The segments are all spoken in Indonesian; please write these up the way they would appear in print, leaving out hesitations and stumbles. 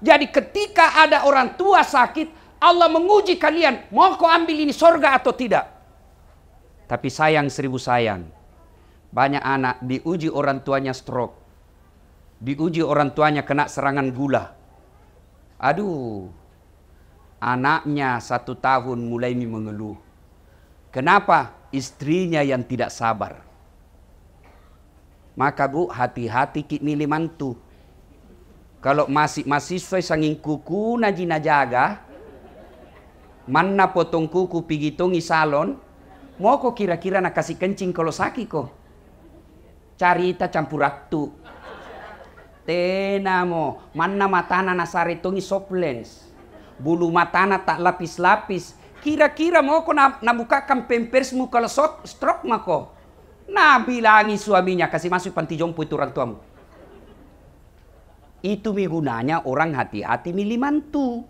Jadi ketika ada orang tua sakit, Allah menguji kalian, mau kau ambil ini sorga atau tidak? Tapi sayang 1000 sayang, banyak anak diuji orang tuanya stroke, diuji orang tuanya kena serangan gula. Aduh, anaknya 1 tahun mulai mengeluh. Kenapa? Istrinya yang tidak sabar. Maka bu, hati-hati ki milih mantu. Kalau masih mahasiswa sanging kuku najina jaga, mana potong kuku pigi tongi salon, mau kok kira-kira nak kasih kencing kalau sakit kok? Carita campur raktu. Tenamo, mana matana nasari tongi soplens, bulu matana tak lapis-lapis. Kira-kira mau kok nabukakan pempersmu kalau stroke mako? Nah bilangi suaminya kasih masuk panti jompo itu orang tuamu. Itu gunanya orang hati-hati milih mantu.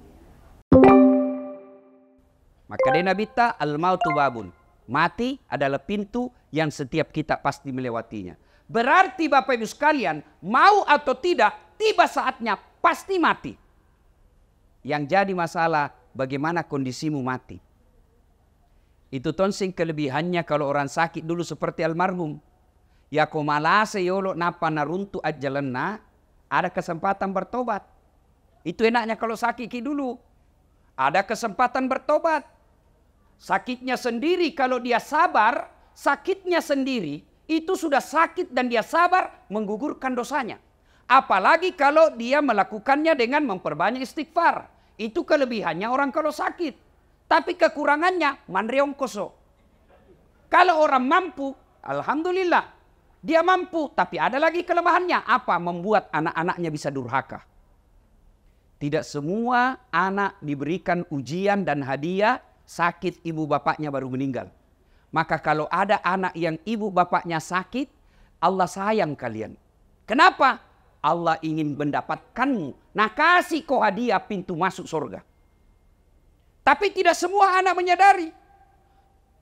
Maka dia nabita al-mautu babun. Mati adalah pintu yang setiap kita pasti melewatinya. Berarti Bapak Ibu sekalian, mau atau tidak, tiba saatnya pasti mati. Yang jadi masalah, bagaimana kondisimu mati. Itu tonsing kelebihannya kalau orang sakit dulu seperti almarhum. Ya komalase yolo napa naruntu ajalanna, ada kesempatan bertobat. Itu enaknya kalau sakit dulu. Ada kesempatan bertobat. Sakitnya sendiri kalau dia sabar, sakitnya sendiri itu sudah sakit dan dia sabar menggugurkan dosanya. Apalagi kalau dia melakukannya dengan memperbanyak istighfar. Itu kelebihannya orang kalau sakit. Tapi kekurangannya manreong koso. Kalau orang mampu, alhamdulillah. Dia mampu, tapi ada lagi kelemahannya. Apa? Membuat anak-anaknya bisa durhaka. Tidak semua anak diberikan ujian dan hadiah sakit ibu bapaknya baru meninggal. Maka kalau ada anak yang ibu bapaknya sakit, Allah sayang kalian. Kenapa? Allah ingin mendapatkanmu. Nah kasih kau hadiah pintu masuk surga. Tapi tidak semua anak menyadari.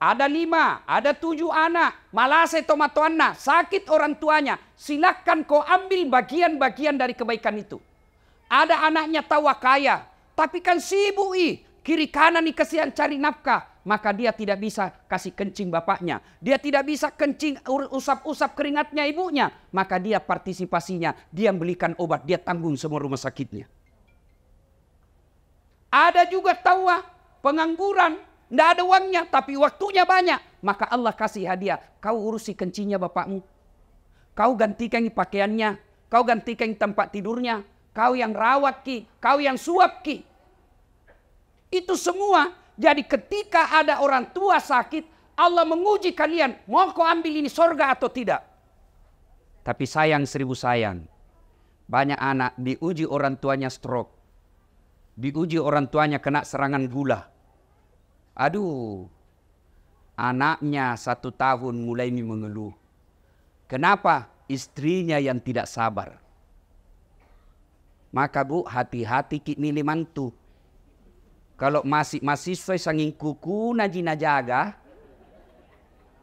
Ada 5, ada 7 anak, malase tomatoanna, sakit orang tuanya. Silakan kau ambil bagian-bagian dari kebaikan itu. Ada anaknya tawa kaya, tapi kan sibuk kiri kanan kasihan cari nafkah. Maka dia tidak bisa kasih kencing bapaknya. Dia tidak bisa kencing usap-usap keringatnya ibunya. Maka dia partisipasinya, dia belikan obat, dia tanggung semua rumah sakitnya. Ada juga tawa, pengangguran. Tidak ada uangnya, tapi waktunya banyak. Maka Allah kasih hadiah. Kau urusi kencingnya bapakmu. Kau gantikan pakaiannya. Kau gantikan tempat tidurnya. Kau yang rawat ki. Kau yang suap ki. Itu semua. Jadi ketika ada orang tua sakit, Allah menguji kalian. Mau kau ambil ini sorga atau tidak? Tapi sayang 1000 sayang. Banyak anak diuji orang tuanya stroke. Diuji orang tuanya kena serangan gula. Aduh, anaknya 1 tahun mulai mengeluh. Kenapa? Istrinya yang tidak sabar. Maka bu, hati-hati ki milih mantu. Kalau masih mahasiswa sanging kuku najina jaga,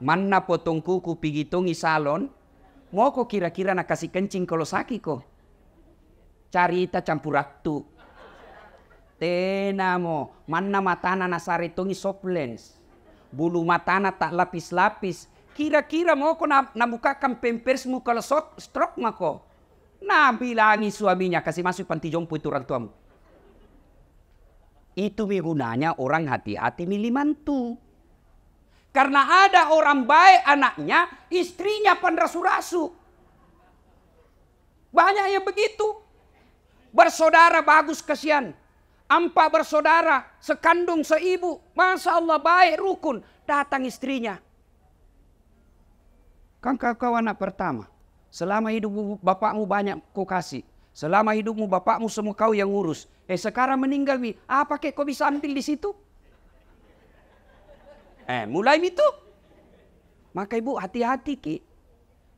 mana potong kuku pigi tongi salon, mau kok kira-kira nak kasih kencing kalau sakit kok? Carita campur raktu. Tenamo, mana matana nasari tongi soplens, bulu matana tak lapis-lapis. Kira-kira mau kau nabukakan pempersmu kalau stroke mako? Nah bilangi suaminya kasih masuk panti jompo itu orang tuamu. Itu gunanya orang hati-hati milih mantu. Karena ada orang baik anaknya, istrinya panrasu-rasu. Banyak yang begitu. Bersaudara bagus kasihan. 4 bersaudara, sekandung seibu. Masya Allah baik rukun. Datang istrinya. Kan kau anak pertama. Selama hidup bapakmu banyak kau kasih. Selama hidupmu bapakmu semua kau yang ngurus. Sekarang meninggal. Apa kek kau bisa ambil di situ? Mulai itu. Maka ibu hati-hati ki.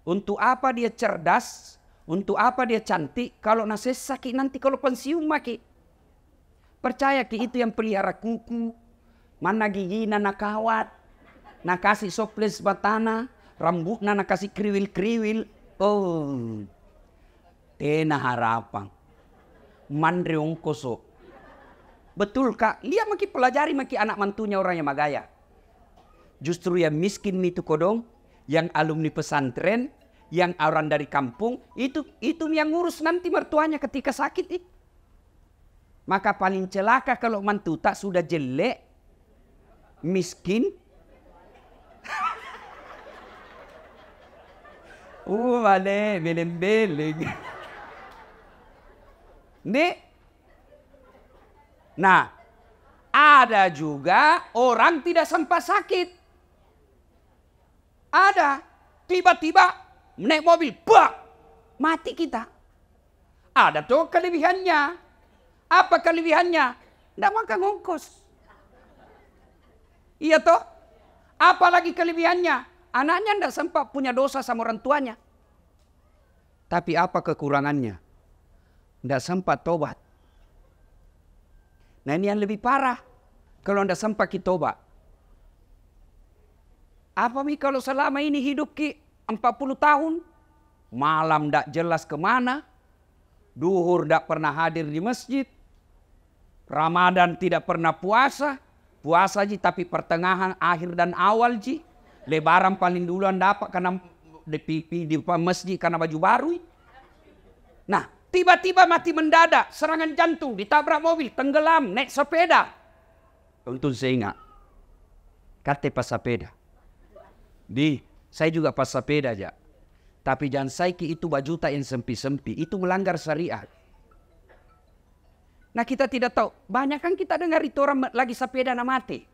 Untuk apa dia cerdas. Untuk apa dia cantik. Kalau nasesa ki nanti kalau pensiun maki. Percaya ki itu yang pelihara kuku. Mana gigina nak kawat. Nak kasih soples batana. Rambutnya nak kasih kriwil-kriwil. Oh. Tena harapan. Mandreong koso. Betul kak, lihat maki pelajari maki anak mantunya orangnya magaya. Justru yang miskin itu kodong, yang alumni pesantren, yang orang dari kampung, itu yang ngurus nanti mertuanya ketika sakit. Maka paling celaka kalau mantu tak sudah jelek, miskin. Male, beleng-beleng. Nih. Nah, ada juga orang tidak sempat sakit. Ada. Tiba-tiba naik mobil, bak, mati kita. Ada tuh kelebihannya. Apa kelebihannya? Tidak makan ongkos. Iya toh? Apalagi kelebihannya? Anaknya tidak sempat punya dosa sama orang tuanya. Tapi apa kekurangannya? Tidak sempat tobat. Nah ini yang lebih parah. Kalau tidak sempat kita tobat. Apa mi kalau selama ini hidup ki 40 tahun. Malam tidak jelas kemana. Duhur tidak pernah hadir di masjid. Ramadan tidak pernah puasa. Puasa ji tapi pertengahan, akhir dan awal ji. Lebaran paling duluan dapat karena di masjid karena baju baru. Nah, tiba-tiba mati mendadak, serangan jantung, ditabrak mobil, tenggelam, naik sepeda. Untung saya ingat. Kata pas sepeda. Saya juga pas sepeda aja. Tapi jangan saiki itu baju tak yang sempi-sempi, itu melanggar syariat. Nah kita tidak tahu, banyak kan kita dengar itu orang lagi sepeda na mati.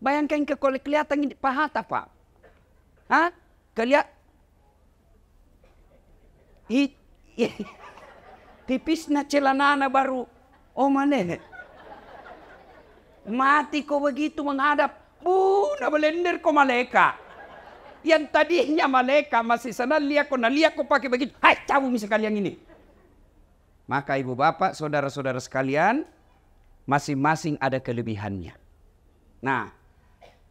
Bayangkan kelihatan ini paha tak pak? Hah? Kelihatan? Tipisnya celanana baru. Oh mana? Mati kok begitu menghadap. Na belender kok malaikat. Yang tadinya malaikat masih sana lihat kok pakai begitu. Hai cabut misalkan yang ini. Maka ibu bapak, saudara-saudara sekalian, masing-masing ada kelebihannya. Nah,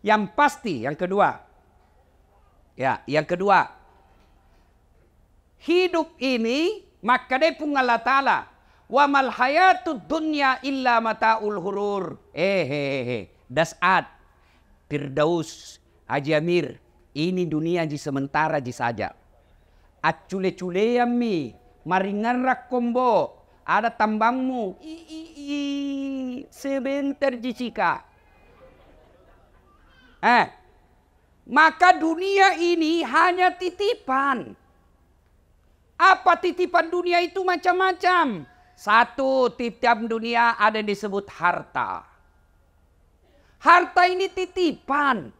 yang pasti, yang kedua. Ya, yang kedua. Hidup ini, maka dia pun Allah Ta'ala. Wa mal hayatud dunya illa mata'ul hurur. Das'ad. Firdaus. Haji Amir. Ini dunia ji sementara ji saja. Acule-cule yami. Maringan rak kombo. Ada tambangmu. Sebentar jicika. Maka dunia ini hanya titipan. Apa titipan dunia itu macam-macam. Satu, titipan dunia ada yang disebut harta. Harta ini titipan.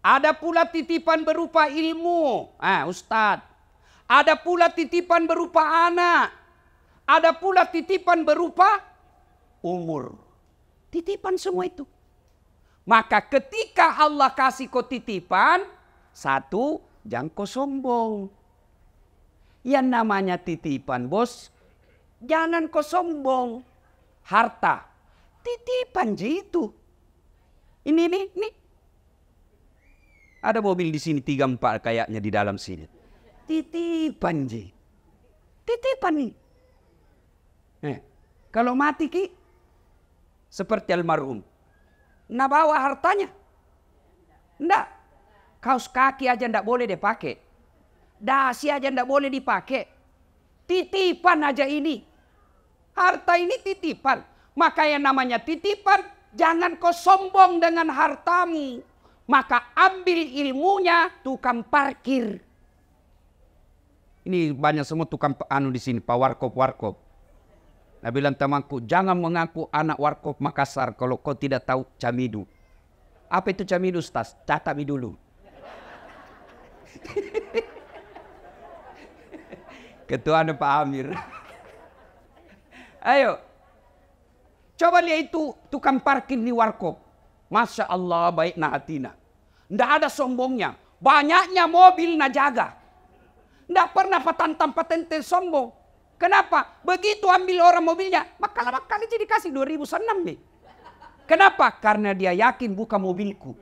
Ada pula titipan berupa ilmu. Ustadz. Ada pula titipan berupa anak. Ada pula titipan berupa umur. Titipan semua itu. Maka ketika Allah kasih kau titipan, satu, jangan kau sombong. Yang namanya titipan bos, jangan kau sombong. Harta, titipan itu. Ini. Ada mobil di sini 3-4 kayaknya di dalam sini. Titipan ji. Titipan nih. Kalau mati ki, seperti almarhum. Nah bawa hartanya. Nggak. Kaos kaki aja nggak boleh dipakai. Dasi aja nggak boleh dipakai. Titipan aja ini. Harta ini titipan. Maka yang namanya titipan, jangan kau sombong dengan hartamu. Maka ambil ilmunya tukang parkir. Ini banyak semua tukang di sini, Pak Warkop. Nah bilang temanku, jangan mengaku anak Warkop Makassar kalau kau tidak tahu camidu. Apa itu camidu, Ustaz? Catat mi dulu. Ketua Pak Amir. Ayo. Coba lihat itu tukang parkir di Warkop. Masya Allah baik na hatina. Nggak ada sombongnya. Banyaknya mobil na jaga. Nggak pernah patente sombong. Kenapa? Begitu ambil orang mobilnya, maka lama kali jadi kasih 2006 nih. Kenapa? Karena dia yakin bukan mobilku.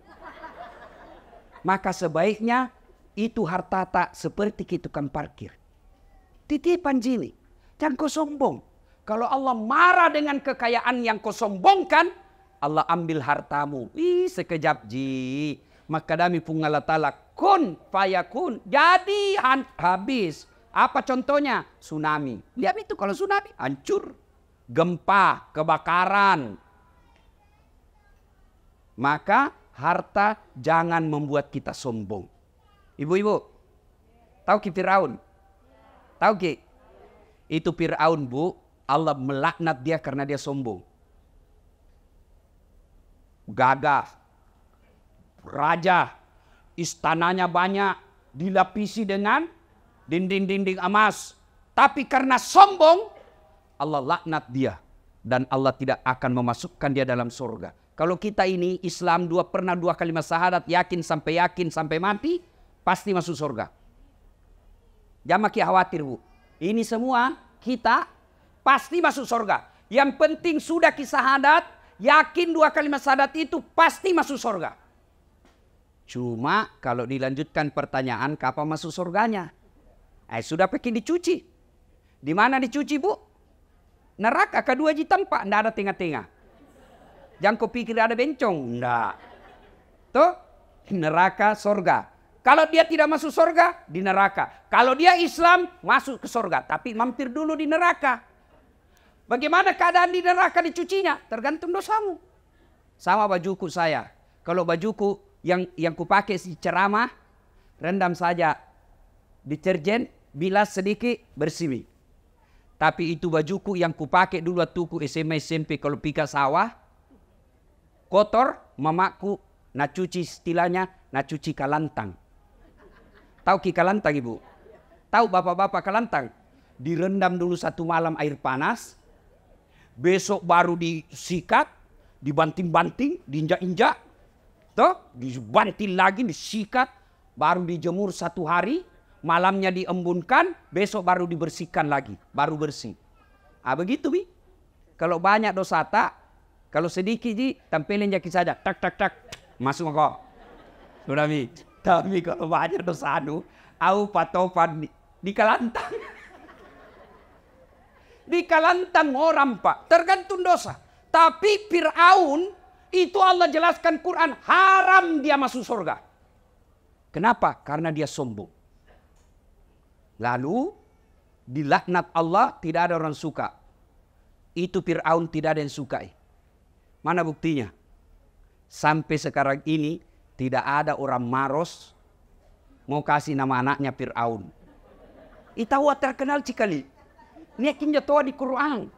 Maka sebaiknya itu harta tak seperti tukang parkir. Titipan jini. Jangan kau sombong. Kalau Allah marah dengan kekayaan yang kau sombongkan, Allah ambil hartamu. Sekejap ji. Maka dami pun Allah Ta'ala kun fayakun. Jadi habis. Apa contohnya? Tsunami. Lihat itu kalau tsunami hancur. Gempa, kebakaran. Maka harta jangan membuat kita sombong. Ibu-ibu, tahu ki Firaun? Tahu ki? Itu Firaun, Bu. Allah melaknat dia karena dia sombong. Gagah. Raja. Istananya banyak. Dilapisi dengan dinding-dinding emas. Tapi karena sombong, Allah laknat dia. Dan Allah tidak akan memasukkan dia dalam surga. Kalau kita ini Islam pernah dua kalimat syahadat, yakin sampai mati, pasti masuk surga. Jangan makin khawatir, Bu. Ini semua kita pasti masuk surga. Yang penting sudah syahadat, yakin dua kalimat syahadat itu pasti masuk surga. Cuma kalau dilanjutkan pertanyaan, kapan masuk surganya? Sudah pakai dicuci. Di mana dicuci, Bu? Neraka kedua tampak, tidak ada tengah-tengah. Jangan kau pikir ada bencong. Enggak. Tuh, neraka, surga. Kalau dia tidak masuk surga, di neraka. Kalau dia Islam, masuk ke surga. Tapi mampir dulu di neraka. Bagaimana keadaan di neraka dicucinya? Tergantung dosamu. Sama bajuku saya. Kalau bajuku yang kupakai si ceramah, rendam saja deterjen, bilas sedikit, bersih. Tapi itu bajuku yang kupakai dulu waktu SMA SMP kalau pika sawah, kotor, mamaku nak cuci istilahnya, nak cuci kalantang. Tahu ki kalantang, Ibu? Tahu bapak-bapak kalantang? Direndam dulu satu malam air panas, besok baru disikat, dibanting-banting, diinjak-injak, toh, dibanting lagi, disikat, baru dijemur satu hari, malamnya diembunkan, besok baru dibersihkan lagi, baru bersih. Begitu, Bi. Kalau banyak dosa tak, kalau sedikit ji, tampilin jaki saja, tak, masuk kok. Sudah, Mi. Tapi kalau banyak dosa au patopan di kalantang. Di kalantang orang, Pak. Tergantung dosa. Tapi Fir'aun, itu Allah jelaskan Quran, haram dia masuk surga. Kenapa? Karena dia sombong. Lalu, dilaknat Allah, tidak ada orang suka. Itu Fir'aun tidak ada yang sukai. Mana buktinya? Sampai sekarang ini, tidak ada orang Maros mau kasih nama anaknya Fir'aun. Itawa terkenal sekali. Ini kinja toa di Quran.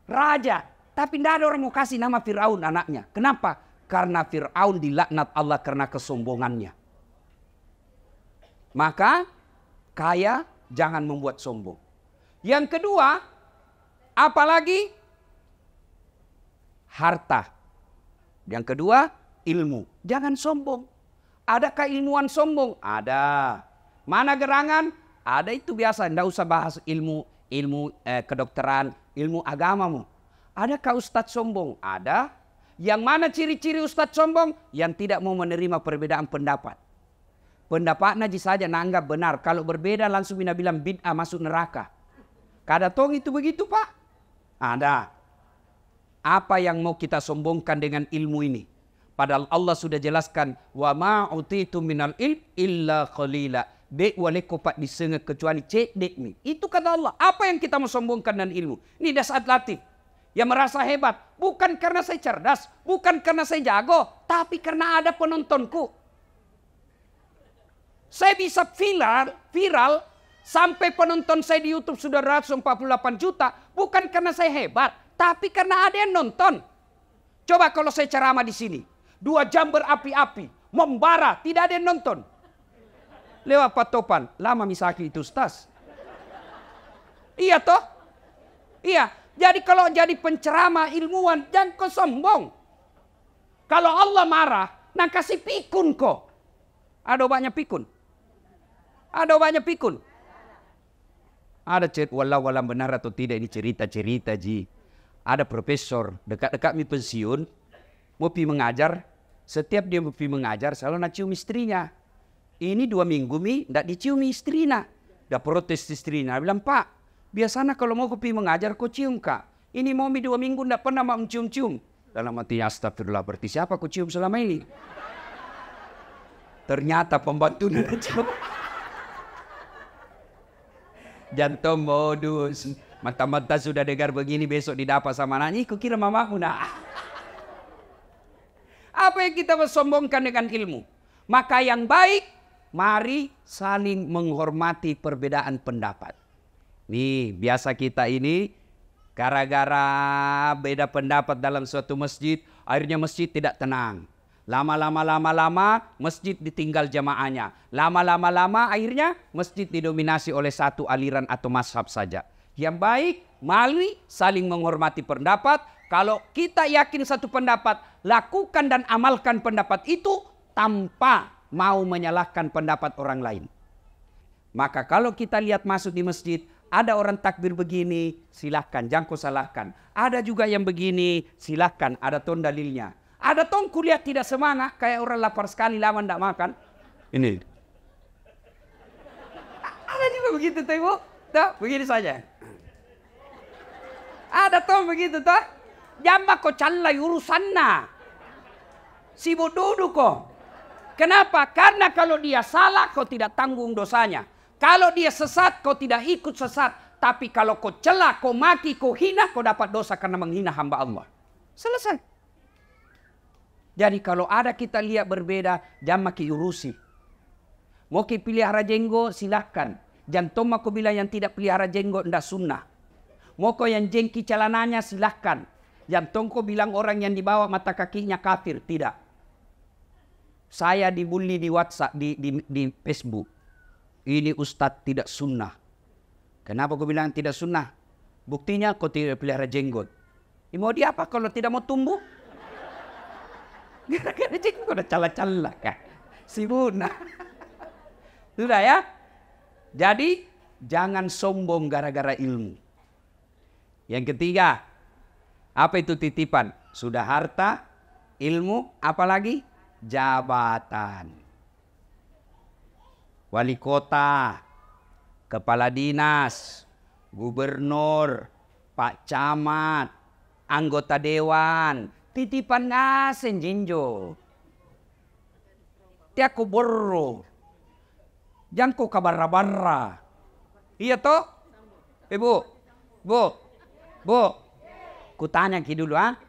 Raja. Tapi tidak ada orang mau kasih nama Fir'aun anaknya. Kenapa? Karena Fir'aun dilaknat Allah karena kesombongannya. Maka kaya jangan membuat sombong. Yang kedua, apalagi harta. Yang kedua, ilmu. Jangan sombong. Adakah ilmuwan sombong? Ada. Mana gerangan? Ada, itu biasa. Tidak usah bahas ilmu kedokteran, ilmu agamamu. Adakah ustadz sombong? Ada. Yang mana ciri-ciri ustadz sombong? Yang tidak mau menerima perbedaan pendapat. Pendapatnya saja nanggap benar. Kalau berbeda langsung bina bilang bid'ah, masuk neraka. Kada tong itu begitu, Pak? Ada. Apa yang mau kita sombongkan dengan ilmu ini? Padahal Allah sudah jelaskan, wa ma utitu minal ilm illa qalila. Dek wale kopat disengah kecuali cek dek mi. Itu kata Allah. Apa yang kita mau sombongkan dengan ilmu? Ini dasar latif. Yang merasa hebat. Bukan karena saya cerdas. Bukan karena saya jago. Tapi karena ada penontonku. Saya bisa viral. Sampai penonton saya di YouTube sudah 148 juta. Bukan karena saya hebat. Tapi karena ada yang nonton. Coba kalau saya ceramah di sini. 2 jam berapi-api. Membara. Tidak ada yang nonton. Lewat patopan. Lama misaki itu Ustaz. Iya toh? Iya. Jadi kalau jadi penceramah ilmuwan. Jangan kau sombong. Kalau Allah marah. Nah kasih pikun kok. Ada obatnya pikun? Ada obatnya pikun? Ada walau benar atau tidak ini cerita-cerita ji. Ada profesor dekat-dekat mi pensiun. Mau pi mengajar. Setiap dia mau pi mengajar selalu nak cium istrinya. Ini 2 minggu mi tidak dicium istrinya. Dah protes istrinya. Bilang, Pak, biasanya kalau mau pi mengajar kau cium kak. Ini Momi 2 minggu tidak pernah mau cium-cium. Dalam hati, astagfirullah, berarti siapa ku cium selama ini? Ternyata pembantunya cium. Jantung modus. Mata-mata sudah dengar begini, besok didapat sama anaknya. Ku kira mamamu nak. Apa yang kita bersombongkan dengan ilmu? Maka yang baik, mari saling menghormati perbedaan pendapat. Nih, biasa kita ini gara-gara beda pendapat dalam suatu masjid, akhirnya masjid tidak tenang. Lama-lama masjid ditinggal jamaahnya. Lama-lama akhirnya masjid didominasi oleh satu aliran atau mazhab saja. Yang baik, mari saling menghormati pendapat. Kalau kita yakin satu pendapat, lakukan dan amalkan pendapat itu tanpa mau menyalahkan pendapat orang lain. Maka kalau kita lihat masuk di masjid, ada orang takbir begini, silahkan, jangan kau salahkan. Ada juga yang begini, silahkan, ada ton dalilnya. Ada ton kuliah tidak semangat, kayak orang lapar sekali, lama tidak makan. Ini. Ada juga begitu tuh ibu. Tuh, begini saja. Ada ton begitu tuh. Jamba kau calai urusannya. Sibuk duduk kok. Kenapa? Karena kalau dia salah, kau tidak tanggung dosanya. Kalau dia sesat, kau tidak ikut sesat. Tapi kalau kau celah, kau maki, kau hina, kau dapat dosa karena menghina hamba Allah. Selesai. Jadi kalau ada kita lihat berbeda, jangan maki urusi. Mau ki pelihara jenggot, silahkan. Jantung aku bilang yang tidak pelihara jenggot, tidak sunnah. Mau kau yang jengki celananya, silahkan. Jantung kau bilang orang yang dibawa mata kakinya kafir, tidak. Saya dibully di WhatsApp, di Facebook. Ini Ustadz tidak sunnah. Kenapa kau bilang tidak sunnah? Buktinya kau tidak pelihara jenggot. Mau dia apa kalau tidak mau tumbuh? Gara-gara jenggot udah cala-cala kan. Sibuna. Sudah ya. Jadi jangan sombong gara-gara ilmu. Yang ketiga, apa itu titipan? Sudah harta, ilmu, apalagi? Jabatan. Wali kota, kepala dinas, gubernur, pak camat, anggota dewan, titipan nasen jinjo. Tiaku borro, jangan kau kabarra-barra. Iya toh? Bu, kutanya ki dulu ah,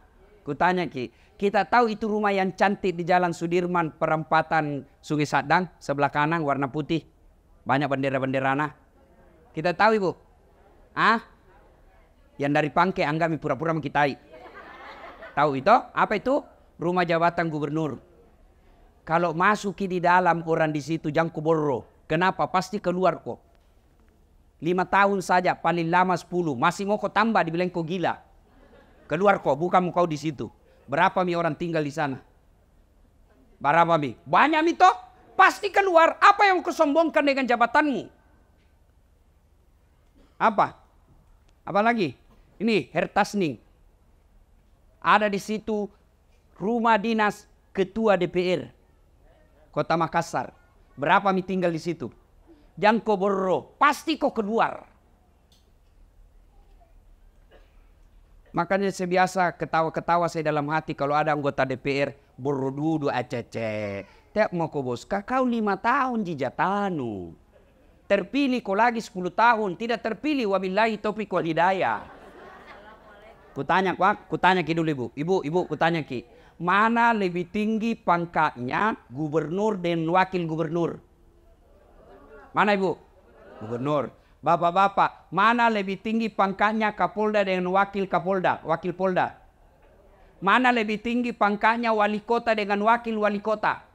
kutanya ki. Kita tahu itu rumah yang cantik di Jalan Sudirman, perempatan Sungai Sadang, sebelah kanan warna putih. Banyak bendera-bendera nah. Kita tahu ibu. Ah? Yang dari Pangke Anggami pura-pura mengkitai. Tahu itu? Apa itu? Rumah jabatan gubernur. Kalau masuki di dalam orang di situ jangan kuborro. Kenapa? Pasti keluar kok. 5 tahun saja, paling lama 10. Masih mau kau tambah, dibilang kau gila. Keluar kok, bukan kau di situ. Berapa mi orang tinggal di sana? Berapa mi? Banyak mi toh? Pasti keluar. Apa yang kau sombongkan dengan jabatanmu? Apa? Apa lagi? Ini Hertasning. Ada di situ rumah dinas ketua DPR Kota Makassar. Berapa mi tinggal di situ? Jangan kau borro. Pasti kau keluar. Makanya saya biasa ketawa-ketawa saya dalam hati kalau ada anggota DPR borodudu acece. Tiap mau kau bos, kau 5 tahun jijatanu. Terpilih kau lagi 10 tahun, tidak terpilih wabillahi taufiq wal hidayah. Kutanya ki dulu ibu, kutanya ki. Mana lebih tinggi pangkatnya gubernur dan wakil gubernur? Mana ibu? Gubernur. Bapak-bapak, mana lebih tinggi pangkatnya Kapolda dengan wakil Kapolda, wakil Polda? Mana lebih tinggi pangkatnya wali kota dengan wakil wali kota?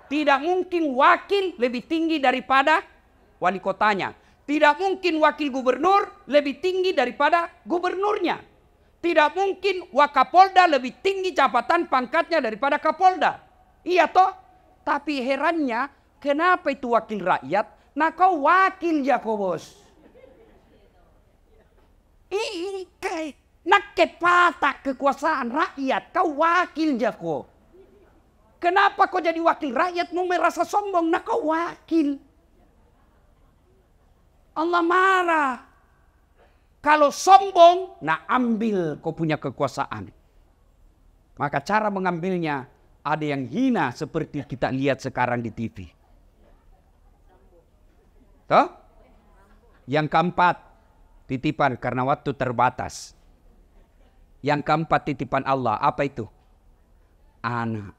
Tidak mungkin wakil lebih tinggi daripada wali kotanya. Tidak mungkin wakil gubernur lebih tinggi daripada gubernurnya. Tidak mungkin Wakapolda lebih tinggi jabatan pangkatnya daripada Kapolda. Iya toh? Tapi herannya, kenapa itu wakil rakyat? Nah kau wakil ya kau bos. Ini kayak nak kepatak kekuasaan rakyat. Kau wakil ya kau. Kenapa kau jadi wakil rakyat mau merasa sombong? Nah kau wakil. Allah marah. Kalau sombong, nah ambil kau punya kekuasaan. Maka cara mengambilnya ada yang hina seperti kita lihat sekarang di TV. Toh? Yang keempat, titipan karena waktu terbatas. Yang keempat titipan Allah, apa itu? Anak.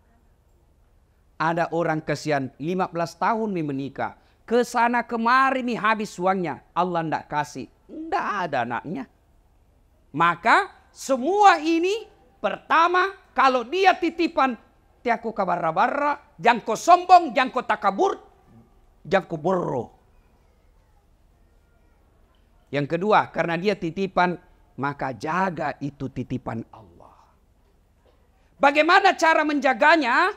Ada orang kesian 15 tahun menikah. Kesana kemari habis uangnya. Allah tidak kasih. Tidak ada anaknya. Maka semua ini pertama kalau dia titipan. Tiako kabarra-barra. Jangko sombong, jangko takabur. Jangko borro. Yang kedua karena dia titipan. Maka jaga itu titipan Allah. Bagaimana cara menjaganya?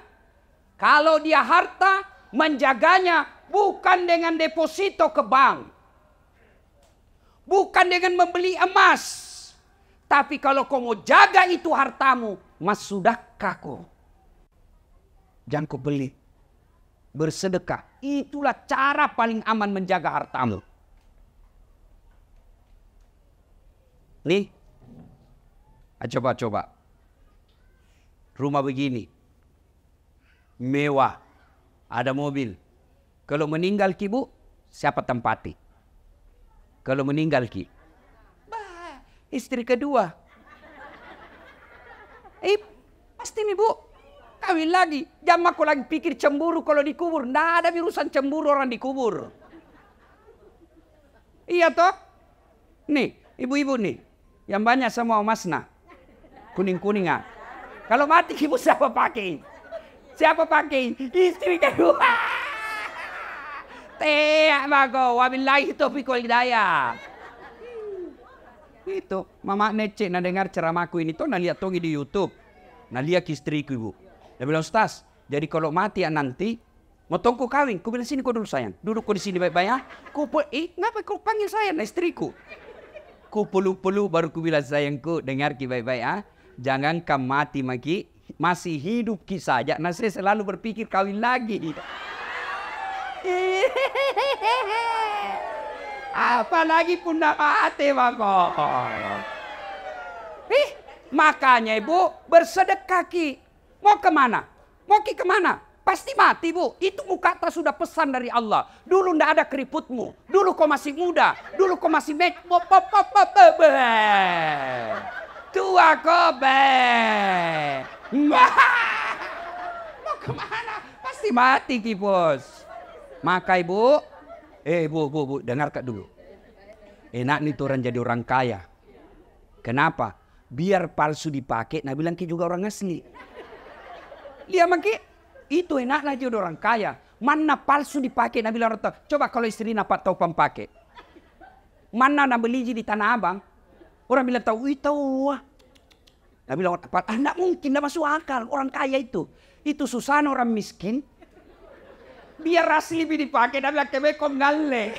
Kalau dia harta, menjaganya bukan dengan deposito ke bank. Bukan dengan membeli emas. Tapi kalau kau mau jaga itu hartamu, mas sudahkah kau? Jangan kau beli. Bersedekah. Itulah cara paling aman menjaga hartamu. Nih, coba. Rumah begini, mewah, ada mobil. Kalau meninggal ki bu, siapa tempati? Kalau meninggal ki, istri kedua. Pasti nih bu, kawin lagi. Jangan aku lagi pikir cemburu kalau dikubur. Nggak ada urusan cemburu orang dikubur. Iya toh? Nih, ibu-ibu nih. Yang banyak semua masna. Kuning-kuningan. Kalau mati ibu siapa pakai? Siapa pakai? Istri kedua. Teak bago. Wabillahi taufiq hidayah. Itu. Mama Nece na dengar ceramahku ini. Tuh na lihat togi di YouTube. Na lihat istriku ibu. Dia bilang, Ustaz. Jadi kalau mati ya nanti. Motong ku kawin. Ku bilang sini kau dulu sayang. Duduk kau di sini baik-baik ya. Ngapa kau panggil saya? Nah istriku. Ku peluk-peluk baru ku bilang sayangku, dengar ki baik-baik ah. Jangan kamu mati maki, masih hidup ki saja. Nah saya selalu berpikir kawin lagi. Apalagi pun nak mati mako. Makanya ibu bersedekah ki. Mau kemana? Mau ki kemana? Pasti mati bu. Itu muka atas sudah pesan dari Allah. Dulu ndak ada keriputmu. Dulu kau masih muda. Dulu kau masih tua kau mau kemana? Pasti mati ki bos. Maka ibu, bu, dengar kak dulu. Enak nih tuh orang jadi orang kaya. Kenapa? Biar palsu dipakai. Nah bilang ki juga orang asli. Dia maki. Itu enaklah jadi orang kaya. Mana palsu dipakai. Nabi bilang, coba kalau istri nampak tahu pakai. Mana nak beli di Tanah Abang. Orang bilang tahu, tahu. Nabi bilang, tidak mungkin, tidak masuk akal. Orang kaya itu. Itu susah orang miskin. Biar asli dipakai. Nabi bilang, kebekom ngale.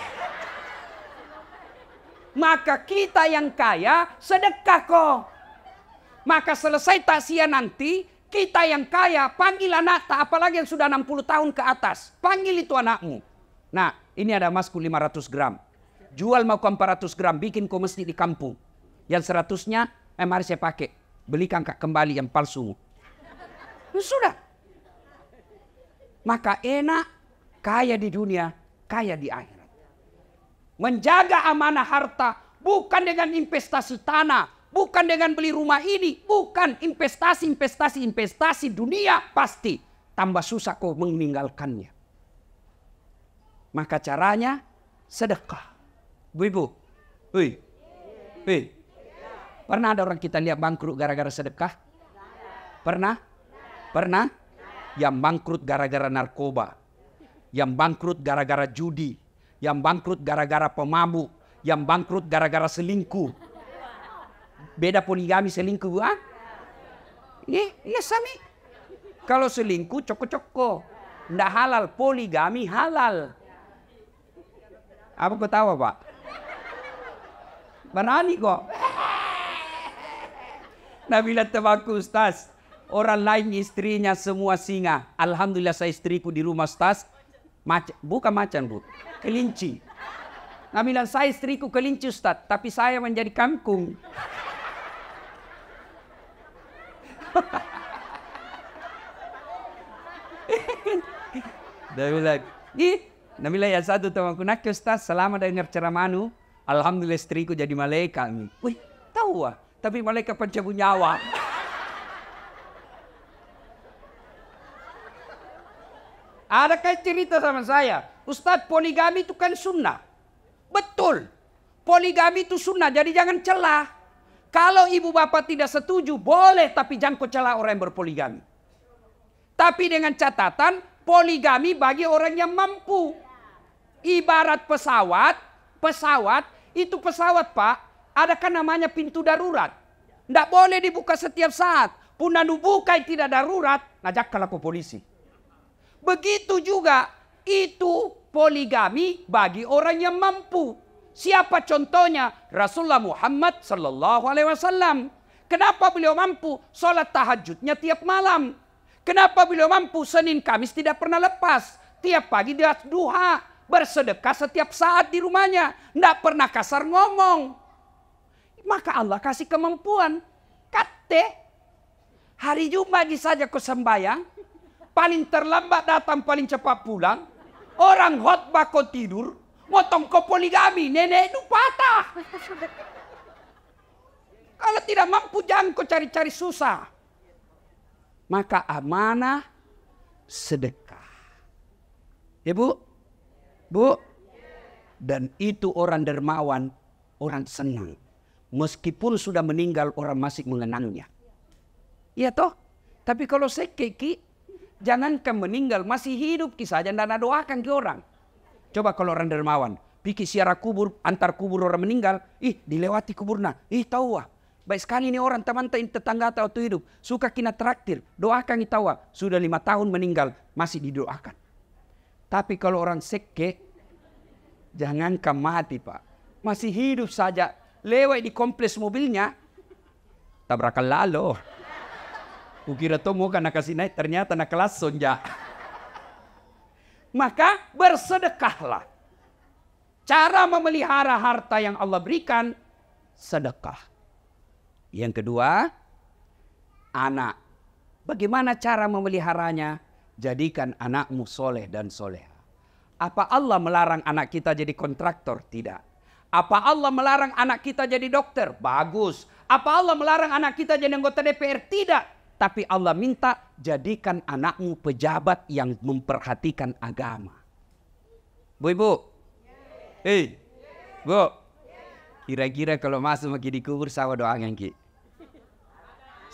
Maka kita yang kaya sedekah kok. Maka selesai takziah nanti. Kita yang kaya, panggil anak tak, apalagi yang sudah 60 tahun ke atas. Panggil itu anakmu. Nah, ini ada emasku 500 gram. Jual mau 400 gram, bikin kau masjid di kampung. Yang 100-nya, mari saya pakai. Belikan kembali yang palsu. Sudah. Maka enak, kaya di dunia, kaya di akhirat. Menjaga amanah harta, bukan dengan investasi tanah. Bukan dengan beli rumah ini. Bukan investasi dunia. Pasti tambah susah kau meninggalkannya. Maka caranya sedekah. Bu-ibu. Pernah ada orang kita lihat bangkrut gara-gara sedekah? Pernah? Pernah? Yang bangkrut gara-gara narkoba. Yang bangkrut gara-gara judi. Yang bangkrut gara-gara pemabuk. Yang bangkrut gara-gara selingkuh. Beda poligami selingkuh ah? Iya sami. Kalau selingkuh coko-coko. Nggak halal. Poligami halal. Apa kau tahu pak? Berani kok. Nabila temanku Ustaz. Orang lain istrinya semua singa. Alhamdulillah saya istriku di rumah Ustaz. Bukan macan bu. Kelinci. Nah bilang saya istriku kelinci Ustaz, tapi saya menjadi kangkung. Dia bilang, dia bilang yang satu temanku, nak Ustaz, selama dengar ceramahmu, alhamdulillah istriku jadi malaikat. Wih, tahu ah, tapi malaikat pencabut nyawa. Ada kayak cerita sama saya, Ustaz poligami itu kan sunnah. Betul, poligami itu sunnah, jadi jangan celah. Kalau ibu bapak tidak setuju, boleh, tapi jangan kau celah orang yang berpoligami. Tapi dengan catatan, poligami bagi orang yang mampu. Ibarat pesawat itu pesawat Pak, ada kan namanya pintu darurat. Tidak boleh dibuka setiap saat. Pun buka tidak darurat, ngajak kalau ke polisi. Begitu juga itu poligami bagi orang yang mampu. Siapa contohnya? Rasulullah Muhammad sallallahu alaihi wasallam. Kenapa beliau mampu? Salat tahajudnya tiap malam. Kenapa beliau mampu? Senin Kamis tidak pernah lepas. Tiap pagi dia duha, bersedekah setiap saat di rumahnya, tidak pernah kasar ngomong. Maka Allah kasih kemampuan. Kate, hari Jumat saja kau sembahyang, paling terlambat datang, paling cepat pulang. Orang khotbah kau tidur, motong kau poligami, nenek itu patah. Kalau tidak mampu jangan kau cari-cari susah. Maka amanah sedekah. Ya Bu? Bu? Dan itu orang dermawan, orang senang. Meskipun sudah meninggal orang masih mengenangnya. Iya toh? Tapi kalau sekeki, jangankan meninggal, masih hidup kisah saja dan doakan ke orang. Coba kalau orang dermawan, pikir siara kubur, antar kubur orang meninggal, dilewati kuburna, tahu wah. Baik sekali ini orang teman tetangga atau hidup, suka kina traktir, doakan kita wah. Sudah 5 tahun meninggal, masih didoakan. Tapi kalau orang seke, jangankan mati Pak, masih hidup saja, lewat di kompleks mobilnya, tabrakan lalu. Kukira tuh mau kena kasih naik, ternyata nak kelas sonja. Maka bersedekahlah. Cara memelihara harta yang Allah berikan, sedekah. Yang kedua, anak. Bagaimana cara memeliharanya? Jadikan anakmu soleh dan soleha. Apa Allah melarang anak kita jadi kontraktor? Tidak. Apa Allah melarang anak kita jadi dokter? Bagus. Apa Allah melarang anak kita jadi anggota DPR? Tidak. Tapi Allah minta jadikan anakmu pejabat yang memperhatikan agama. Bu, Ibu. Bu. Kira-kira kalau masuk lagi di kubur sama doakan ki.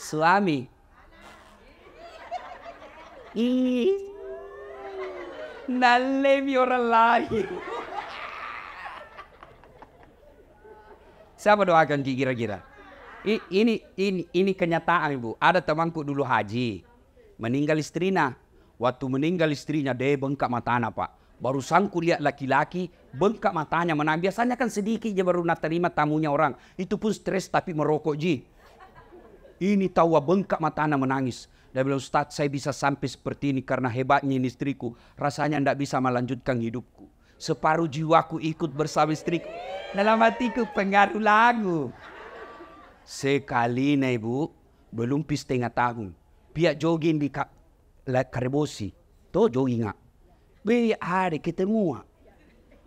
Suami. Nalemi orang lain. Siapa doakan ki kira-kira? Ini kenyataan Ibu. Ada temanku dulu haji, meninggal istrinya. Waktu meninggal istrinya dia bengkak matanya Pak. Barusan ku lihat laki-laki bengkak matanya menang. Biasanya kan sedikit dia baru nak terima tamunya orang. Itu pun stres tapi merokok ji. Ini tahu bengkak matanya menangis. Dia bilang, Ustaz saya bisa sampai seperti ini karena hebatnya ini istriku. Rasanya tidak bisa melanjutkan hidupku. Separuh jiwaku ikut bersama istriku. Dalam hatiku pengaruh lagu. Sekali Ibu, belum setengah tahun. Pihak jogging di Karebosi. Tuh jogging nggak? Ada ketemu.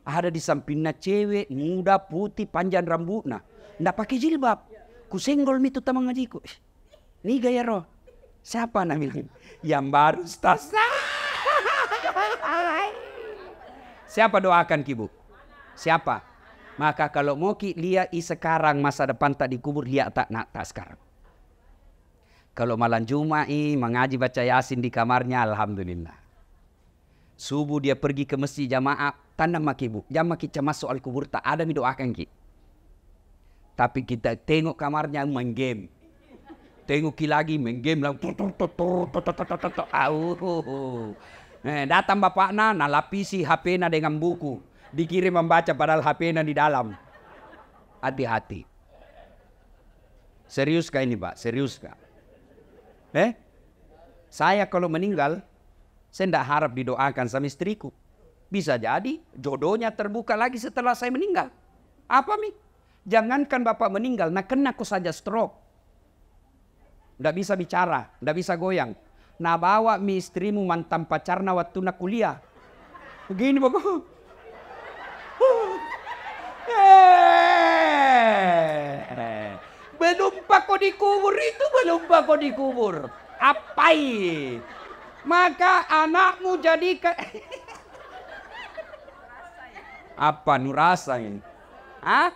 Ada di sampingnya cewek, muda, putih, panjang rambutnya. Nggak pakai jilbab. Kusenggol itu teman ngajiku. Ini gaya roh. Siapa namanya? Yang baru Ustaz. Siapa doakan Kibu? Siapa? Maka kalau mau ki lihat sekarang masa depan tak dikubur lihat tak nak tak sekarang. Kalau malam Jumat mengaji baca Yasin di kamarnya alhamdulillah. Subuh dia pergi ke masjid jamaah tanda maki Bu. Jam maki masuk al kubur tak ada mi doakan ki. Tapi kita tengok kamarnya main game. Tengok ki lagi main game lah. Datang bapaknya nalapisi HP-nya dengan buku. Dikirim membaca padahal HP-nya di dalam. Hati-hati. Serius kah ini Pak? Serius kah? Saya kalau meninggal, saya tidak harap didoakan sama istriku. Bisa jadi jodohnya terbuka lagi setelah saya meninggal. Apa Mi? Jangankan Bapak meninggal, nah kena aku saja stroke. Nggak bisa bicara, nggak bisa goyang. Nah bawa mi istrimu mantan pacarna waktu nak kuliah. Begini Bapak. Belum pak kau dikubur itu, belum pak kau dikubur. Apai? Maka anakmu jadikan. Apa nurasa ini? Hah?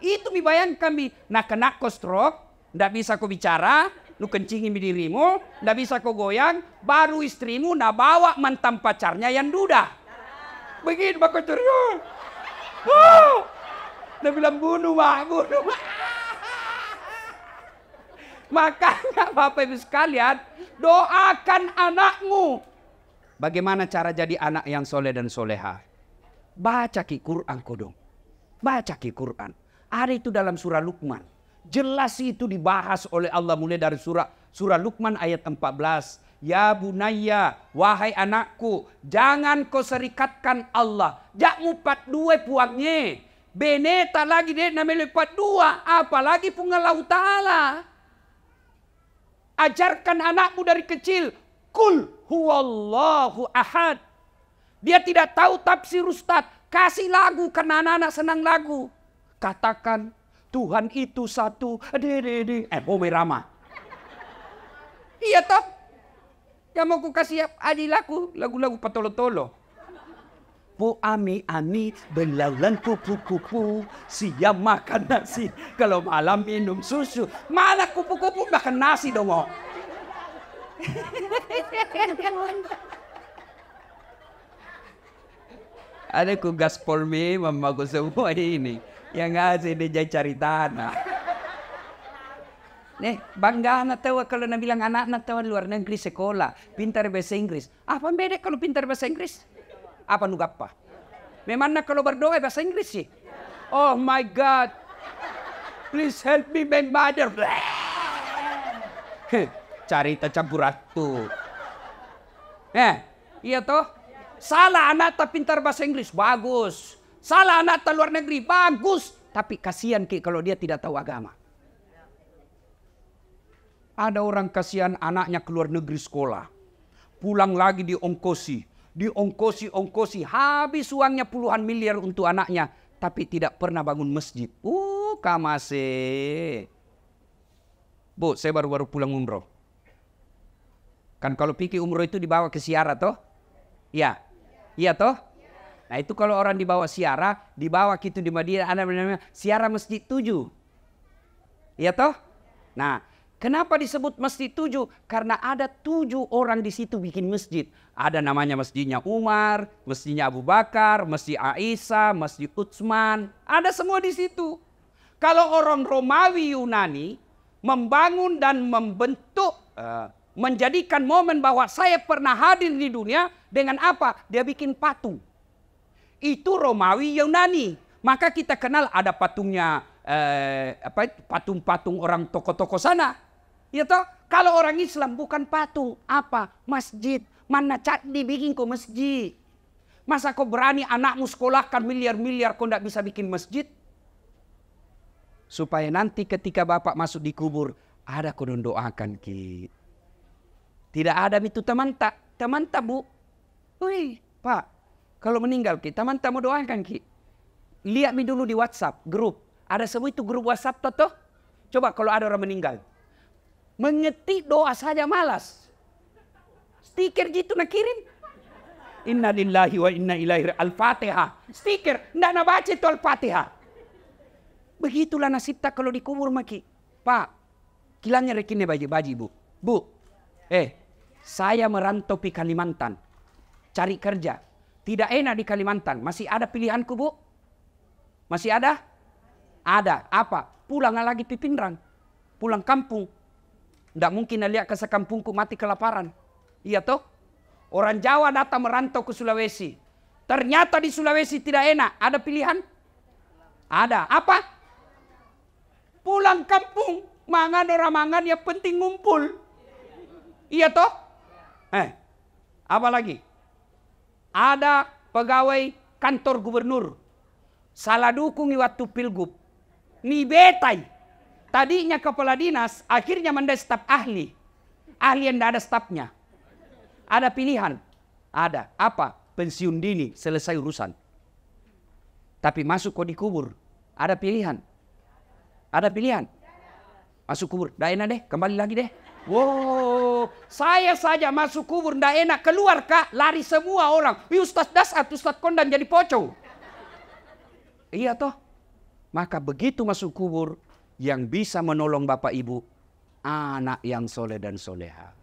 Itu mi bayangkan mi. Nah kena kau stroke, ndak bisa kau bicara, lu kencingi mi dirimu, ndak bisa kau goyang, baru istrimu nak bawa mantan pacarnya yang duda. Begini bakal terus. Dia bilang bunuh mak, bunuh mak. Makanya Bapak Ibu sekalian, doakan anakmu. Bagaimana cara jadi anak yang soleh dan soleha? Baca ki Quran kodong. Baca ki Quran. Ada itu dalam surah Luqman. Jelas itu dibahas oleh Allah mulai dari surah Luqman ayat 14. Ya bunayya, wahai anakku, jangan kau serikatkan Allah. Jak mupat dua puangnya. Beneta lagi deh namanya lipat dua. Apalagi pungalau ta'ala. Ajarkan anakmu dari kecil. Kul huwallahu ahad. Dia tidak tahu tafsir Ustaz. Kasih lagu karena anak-anak senang lagu. Katakan Tuhan itu satu. Rama. Iya toh. Yang mau ku kasih adil lagu-lagu patolo-tolo. Bu ami belaulan kupu-kupu, siap makan nasi, kalau malam minum susu. Mana kupu-kupu makan nasi dong. Ada ku gaspol me mamaku semua ini. Yang ngasih dia cari tanah. Nih, bangga anak tahu kalau nak bilang anak tahu luar negeri sekolah, pintar bahasa Inggris. Apa beda kalau pintar bahasa Inggris? Apa nu apa? Memang nak kalau berdoa bahasa Inggris sih. Oh my God, please help me my mother. Cari campurattu. Iya toh. Salah anak tak pintar bahasa Inggris, bagus. Salah anak tak luar negeri, bagus. Tapi kasihan ki kalau dia tidak tahu agama. Ada orang kasihan anaknya ke luar negeri sekolah. Pulang lagi diongkosi. Diongkosi. Habis uangnya puluhan miliar untuk anaknya. Tapi tidak pernah bangun masjid. Kamase. Bu, saya baru pulang umroh. Kan kalau pikir umroh itu dibawa ke ziarah toh? Ya. Iya toh? Nah itu kalau orang dibawa ziarah, dibawa gitu di Madinah, ada namanya ziarah Masjid 7. Iya toh? Nah, kenapa disebut Masjid 7? Karena ada 7 orang di situ bikin masjid. Ada namanya masjidnya Umar, masjidnya Abu Bakar, masjid Aisyah, masjid Utsman. Ada semua di situ. Kalau orang Romawi Yunani membangun dan membentuk, menjadikan momen bahwa saya pernah hadir di dunia dengan apa? Dia bikin patung. Itu Romawi Yunani. Maka kita kenal ada patungnya, patung-patung orang tokoh-tokoh sana. Ya toh, kalau orang Islam bukan patung, apa? Masjid. Mana cat dibikin kok masjid? Masa kau berani anakmu sekolahkan miliar-miliar kau tidak bisa bikin masjid? Supaya nanti ketika bapak masuk di kubur, ada kau doakan ki. Tidak ada itu teman tak bu. Wih, Pak, kalau meninggal ki, teman tak mau doakan ki. Lihat mi dulu di WhatsApp grup. Ada semua itu grup WhatsApp toh. Coba kalau ada orang meninggal. Mengetik doa saja malas. Stiker gitu nak kirim. Inna lillahi wa inna ilaihi Al-Fatihah. Stiker, ndak nak baca itu Al-Fatihah. Begitulah nasib tak kalau dikubur maki. Pak, kilanya rekinnya baji bu. Bu, saya merantau di Kalimantan. Cari kerja. Tidak enak di Kalimantan. Masih ada pilihanku bu? Masih ada? Ada. Apa? Pulang lagi Pipinrang. Pulang kampung. Tidak mungkin lihat ke sekampungku mati kelaparan. Iya toh? Orang Jawa datang merantau ke Sulawesi. Ternyata di Sulawesi tidak enak. Ada pilihan? Ada. Apa? Pulang kampung. Mangan orang mangan yang penting ngumpul. Iya toh? Apa lagi? Ada pegawai kantor gubernur. Salah dukungi waktu pilgub. Ni betai. Tadinya kepala dinas, akhirnya menjadi staf ahli. Ahli yang tidak ada stafnya. Ada pilihan. Ada. Apa? Pensiun dini, selesai urusan. Tapi masuk kok dikubur. Ada pilihan. Ada pilihan. Masuk kubur. Tidak enak deh, kembali lagi deh. Wow, saya saja masuk kubur tidak enak. Keluar kak, lari semua orang. Ustaz Dasat, Ustaz Kondan jadi pocong. Iya toh. Maka begitu masuk kubur, yang bisa menolong bapak ibu, anak yang soleh dan soleha.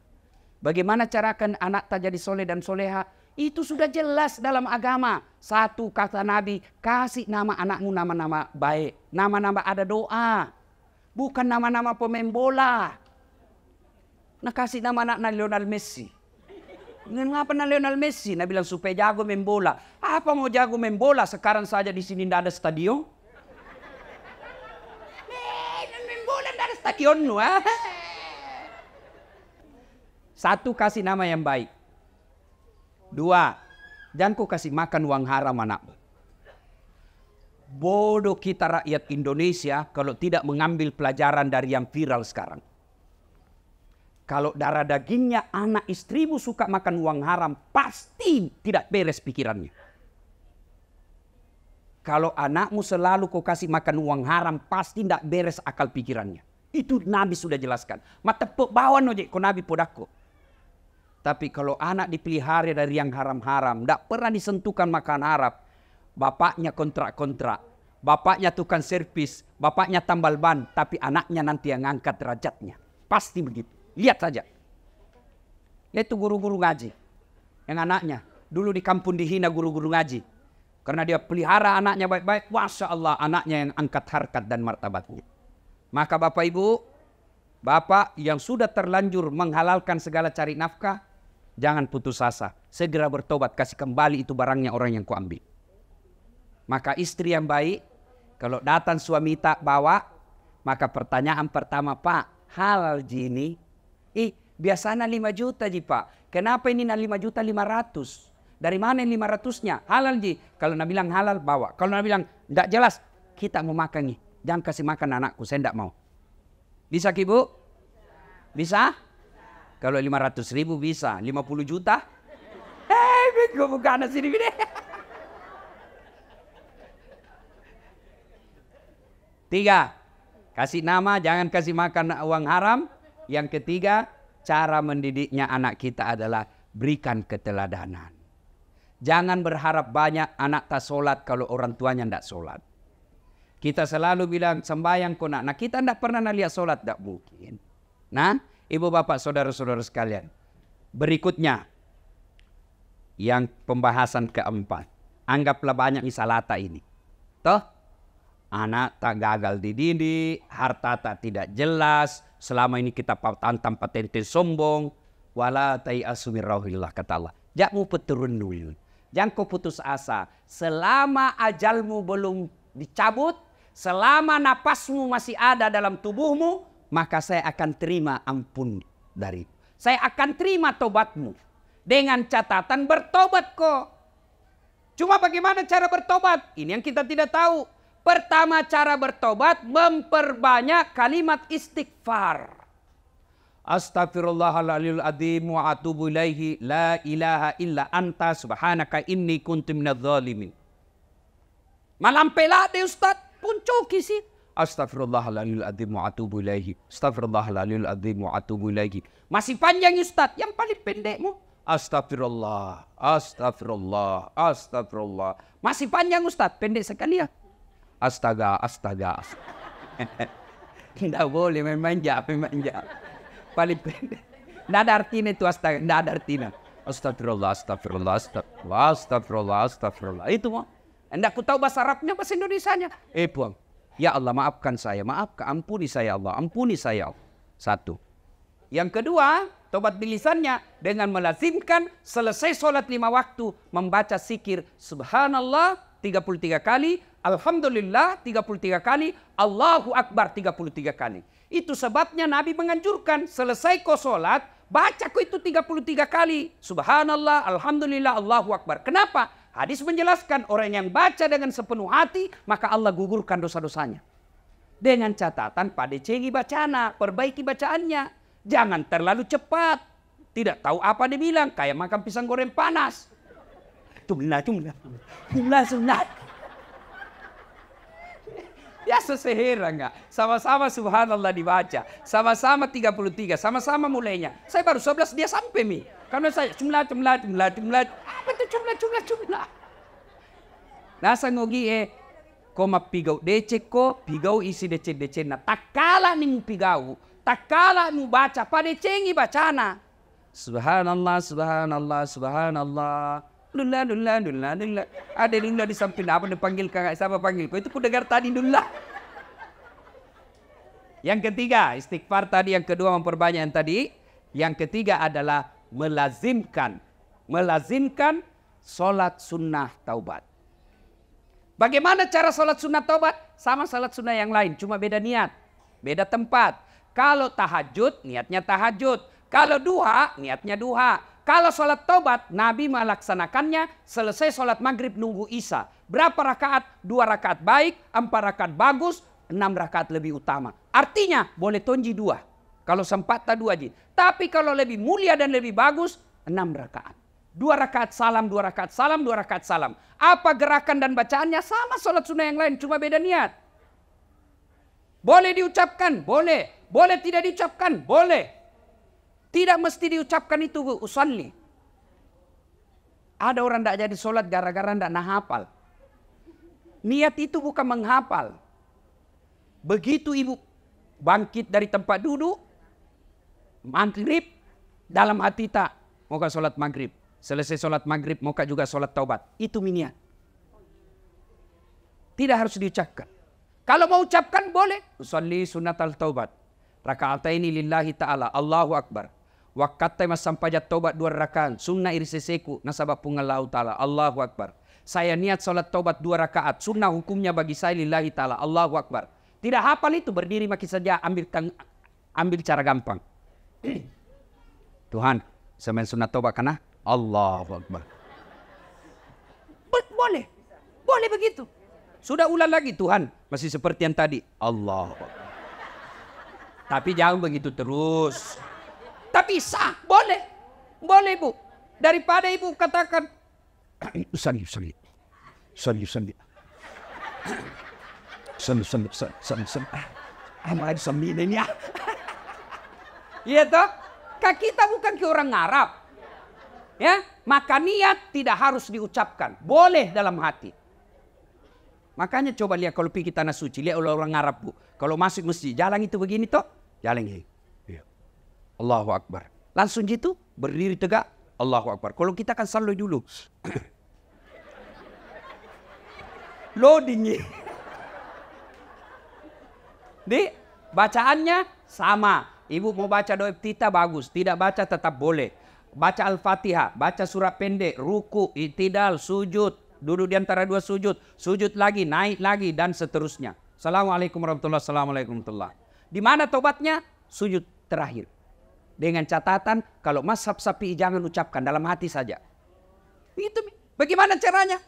Bagaimana carakan anak tak jadi soleh dan soleha? Itu sudah jelas dalam agama. Satu kata Nabi, kasih nama anakmu nama-nama baik. Nama-nama ada doa. Bukan nama-nama pemain bola. Nah kasih nama anak Lionel Messi. Ngapa Lionel Messi? Nah bilang supaya jago main bola. Apa mau jago main bola? Sekarang saja di sini tidak ada stadion. Main bola tidak ada stadion. Satu, kasih nama yang baik. Dua, jangan kau kasih makan uang haram anakmu. Bodoh kita rakyat Indonesia kalau tidak mengambil pelajaran dari yang viral sekarang. Kalau darah dagingnya anak istrimu suka makan uang haram, pasti tidak beres pikirannya. Kalau anakmu selalu kau kasih makan uang haram, pasti tidak beres akal pikirannya. Itu Nabi sudah jelaskan. Mata bawa nojek ko Nabi podako. Tapi kalau anak dipelihara dari yang haram-haram, tidak pernah disentuhkan makan haram, bapaknya kontrak-kontrak, bapaknya tukang servis, bapaknya tambal ban, tapi anaknya nanti yang angkat derajatnya. Pasti begitu. Lihat saja. Itu guru-guru ngaji. Yang anaknya. Dulu di kampung dihina guru-guru ngaji. Karena dia pelihara anaknya baik-baik. Masya Allah anaknya yang angkat harkat dan martabatnya. Maka bapak ibu. Bapak yang sudah terlanjur menghalalkan segala cari nafkah. Jangan putus asa. Segera bertobat. Kasih kembali itu barangnya orang yang kau ambil. Maka istri yang baik. Kalau datang suami tak bawa. Maka pertanyaan pertama. Pak halal jini. Biasanya 5 juta ji pak. Kenapa ini 5 juta 500? Dari mana 500-nya? Halal ji. Kalau nak bilang halal bawa. Kalau nak bilang tidak jelas. Kita mau makan nih. Jangan kasih makan anakku. Saya tidak mau. Bisa ibu? Bisa? Kalau 500.000 bisa. 50 juta? Gue bukan sini gini. 3. Kasih nama. Jangan kasih makan uang haram. Yang ketiga, cara mendidiknya anak kita adalah berikan keteladanan. Jangan berharap banyak anak tak sholat kalau orang tuanya tidak sholat. Kita selalu bilang sembahyang kau nak. Nah kita tidak pernah lihat sholat, tidak mungkin. Nah ibu bapak saudara-saudara sekalian. Berikutnya, yang pembahasan keempat. Anggaplah banyak misalata ini. Toh, anak tak gagal dididik, harta tak tidak jelas. Selama ini kita tantang patente sombong. Wala ta'iasu min rauhillah kata Allah. Jangan peturun dulu. Jangan kau putus asa. Selama ajalmu belum dicabut. Selama napasmu masih ada dalam tubuhmu. Maka saya akan terima ampun dari. Saya akan terima tobatmu. Dengan catatan bertobat kok. Cuma bagaimana cara bertobat? Ini yang kita tidak tahu. Pertama cara bertobat memperbanyak kalimat istighfar. Astaghfirullahaladzim wa atubu ilaihi la ilaha illa anta subhanaka inni kuntu minadz zalimin. Malam pelade Ustaz puncoki sih. Astaghfirullahaladzim wa atubu ilaihi. Astaghfirullahaladzim wa atubu ilaihi. Masih panjang Ustaz, yang paling pendekmu astagfirullah, astagfirullah, astagfirullah. Masih panjang Ustaz, pendek sekali ya. Astaga. Tidak boleh memanja. Paling pendek. Tidak ada artinya itu astaga. Tidak ada artinya. Astagfirullah. Itu mah. Tidak aku tahu bahasa Arabnya, bahasa Indonesianya. Puang. Ya Allah maafkan saya. Ampuni saya Allah. Ampuni saya Allah. 1. Yang kedua, tobat bilisannya dengan melazimkan selesai sholat 5 waktu. Membaca zikir subhanallah 33 kali. Alhamdulillah 33 kali, Allahu Akbar 33 kali. Itu sebabnya Nabi menganjurkan selesai kau sholat, baca kau itu 33 kali. Subhanallah, Alhamdulillah, Allahu Akbar. Kenapa? Hadis menjelaskan orang yang baca dengan sepenuh hati, maka Allah gugurkan dosa-dosanya. Dengan catatan pada cengi bacana, perbaiki bacaannya. Jangan terlalu cepat. Tidak tahu apa dia bilang, kayak makan pisang goreng panas. Jumlah. Ya seheran enggak? Sama-sama subhanallah dibaca. Sama-sama 33, sama-sama mulainya. Saya baru 11 dia sampai mi. Karena saya jumlah. Apa itu jumlah? Nasa ngogi koma pigau DC ko pigau isi DC na takala ning pigau takala mu baca pada cengi bacana subhanallah lullah ada lullah di samping apa dipanggil kakak siapa panggil kau itu ku dengar tadi lullah. Yang ketiga istighfar tadi, yang kedua memperbanyak yang tadi, yang ketiga adalah melazimkan sholat sunnah taubat. Bagaimana cara sholat sunnah taubat? Sama sholat sunnah yang lain, cuma beda niat, beda tempat. Kalau tahajud, niatnya tahajud. Kalau duha, niatnya duha. Kalau sholat taubat, Nabi melaksanakannya selesai sholat maghrib nunggu isya. Berapa rakaat? 2 rakaat baik, 4 rakaat bagus, 6 rakaat lebih utama. Artinya boleh tonji 2. Kalau sempat tak 2 ji. Tapi kalau lebih mulia dan lebih bagus, 6 rakaat. 2 rakaat salam, 2 rakaat salam, 2 rakaat salam. Apa gerakan dan bacaannya? Sama sholat sunnah yang lain, cuma beda niat. Boleh diucapkan? Boleh. Boleh tidak diucapkan? Boleh. Tidak mesti diucapkan itu usalli. Ada orang tidak jadi sholat gara-gara tidak hafal. Niat itu bukan menghafal. Begitu ibu bangkit dari tempat duduk, maghrib, dalam hati tak mau sholat maghrib. Selesai sholat maghrib, mau juga sholat taubat. Itu niat. Tidak harus diucapkan. Kalau mau ucapkan boleh. Usalli sunnatal taubat. Raka'ataini lillahi ta'ala. Allahu Akbar. Wakatai masampajat taubat 2 rakaat. Sunnah iriseseku. Nasabah pungallahu ta'ala. Allahu Akbar. Saya niat sholat taubat 2 rakaat. Sunnah hukumnya bagi saya lillahi ta'ala. Allahu Akbar. Tidak hafal itu, berdiri maki saja. Ambil cara gampang. Tuhan, saya sunnah taubat karena Allahu Akbar. Boleh. Boleh begitu. Sudah ulang lagi, Tuhan. Masih seperti yang tadi. Allahu Akbar. Tapi jangan begitu terus. Tapi sah. Boleh. Boleh, Bu. Daripada Ibu katakan. Sali. Iya toh? Kita bukan ke orang Arab. Ya, maka niat tidak harus diucapkan, boleh dalam hati. Makanya coba lihat kalau pergi tanah suci, lihat orang Arab Bu. Kalau masuk masjid, jalan itu begini toh, jalan ini. Allahu Akbar. Langsung gitu, berdiri tegak, Allahu Akbar. Kalau kita kan selalu dulu. Loading. Di bacaannya sama. Ibu mau baca doa iftitah bagus, tidak baca tetap boleh. Baca Al-Fatihah, baca surat pendek, ruku, i'tidal, sujud, duduk di antara 2 sujud, sujud lagi, naik lagi, dan seterusnya. Assalamualaikum warahmatullahi wabarakatuh. Di mana tobatnya? Sujud terakhir. Dengan catatan, kalau mazhab Syafi'i jangan ucapkan, dalam hati saja. Itu bagaimana caranya?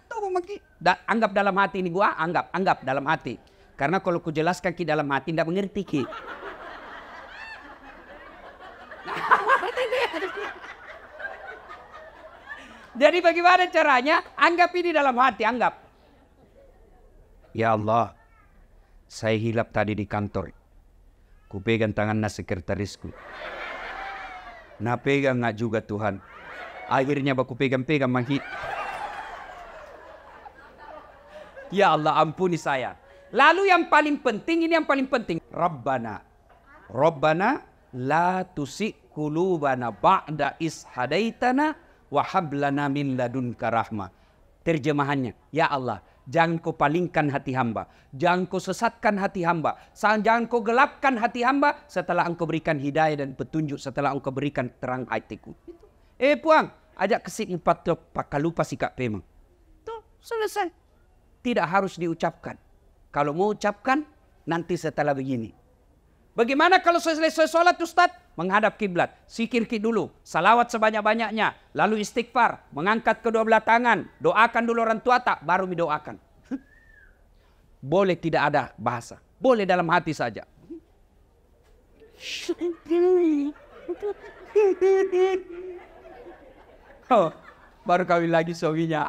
Anggap dalam hati ini gua, anggap dalam hati. Karena kalau ku jelaskan ki dalam hati, tidak mengerti ki. Jadi bagaimana caranya? Anggap ini dalam hati, anggap. Ya Allah, saya hilap tadi di kantor. Ku pegang tangan sekretarisku. Nah pegang nggak juga Tuhan. Akhirnya aku pegang-pegang manghi. Ya Allah ampuni saya. Lalu yang paling penting, ini yang paling penting. Rabbana la tusik qulubana ba'da is hadaitana wa hab lana min ladunka rahmah. Terjemahannya, ya Allah, jangan kau palingkan hati hamba, jangan kau sesatkan hati hamba, jangan kau gelapkan hati hamba setelah engkau berikan hidayah dan petunjuk, setelah engkau berikan terang hatiku. Puang, ajak kesik 4 pakai lupa sikap memang. Tuh, selesai. Tidak harus diucapkan. Kalau mau ucapkan, nanti setelah begini. Bagaimana kalau selesai sholat Ustadz? Menghadap kiblat, zikir dulu, salawat sebanyak-banyaknya, lalu istighfar, mengangkat kedua belah tangan, doakan dulu orang tua tak, baru didoakan. Boleh tidak ada bahasa, boleh dalam hati saja. Oh, baru kawin lagi suaminya.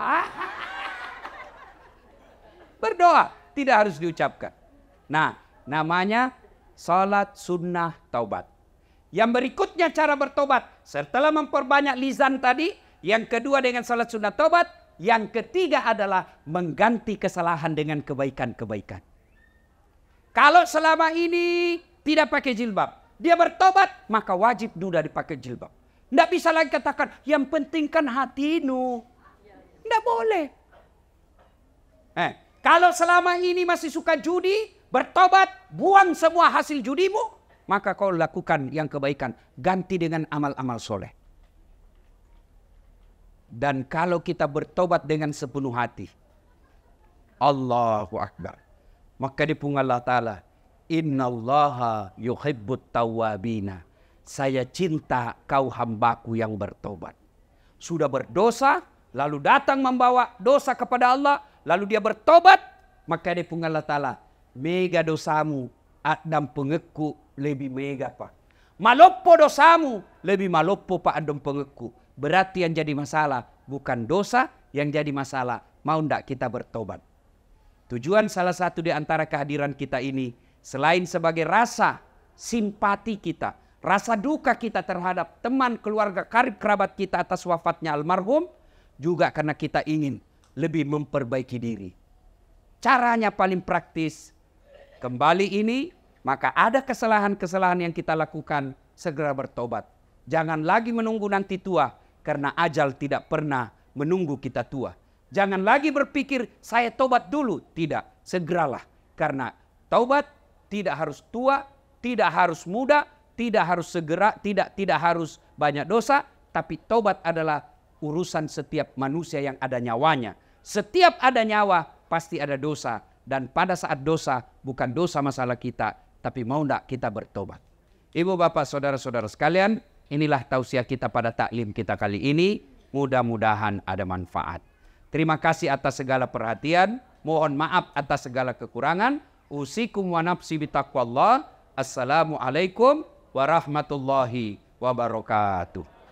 Berdoa, tidak harus diucapkan. Nah, namanya salat sunnah taubat. Yang berikutnya cara bertobat. Setelah memperbanyak lisan tadi. Yang kedua dengan salat sunnah taubat. Yang ketiga adalah mengganti kesalahan dengan kebaikan-kebaikan. Kalau selama ini tidak pakai jilbab. Dia bertobat, maka wajib sudah dipakai jilbab. Tidak bisa lagi katakan, yang penting kan hatimu. Tidak boleh. Kalau selama ini masih suka judi, bertobat, buang semua hasil judimu. Maka kau lakukan yang kebaikan. Ganti dengan amal-amal soleh. Dan kalau kita bertobat dengan sepenuh hati. Allahu Akbar. Maka dipung Allah Ta'ala. Innallaha yuhibbut tawwabina. Saya cinta kau hambaku yang bertobat. Sudah berdosa, lalu datang membawa dosa kepada Allah. Lalu dia bertobat. Maka dipung Allah Ta'ala. Mega dosamu. Adam pengeku lebih mega pak. Malopo dosamu lebih malopo pak adam pengeku. Berarti yang jadi masalah bukan dosa, yang jadi masalah mau ndak kita bertobat. Tujuan salah satu di antara kehadiran kita ini selain sebagai rasa simpati kita, rasa duka kita terhadap teman, keluarga, karib kerabat kita atas wafatnya almarhum, juga karena kita ingin lebih memperbaiki diri. Caranya paling praktis. Kembali ini, maka ada kesalahan-kesalahan yang kita lakukan, segera bertobat. Jangan lagi menunggu nanti tua, karena ajal tidak pernah menunggu kita tua. Jangan lagi berpikir, saya tobat dulu. Tidak, segeralah. Karena taubat tidak harus tua, tidak harus muda, tidak harus segera, tidak harus banyak dosa. Tapi taubat adalah urusan setiap manusia yang ada nyawanya. Setiap ada nyawa, pasti ada dosa. Dan pada saat dosa, bukan dosa masalah kita, tapi mau tidak kita bertobat. Ibu, bapak, saudara-saudara sekalian, inilah tausiah kita pada taklim kita kali ini. Mudah-mudahan ada manfaat. Terima kasih atas segala perhatian. Mohon maaf atas segala kekurangan. Usikum wa nafsi bitaqwallah. Assalamualaikum warahmatullahi wabarakatuh.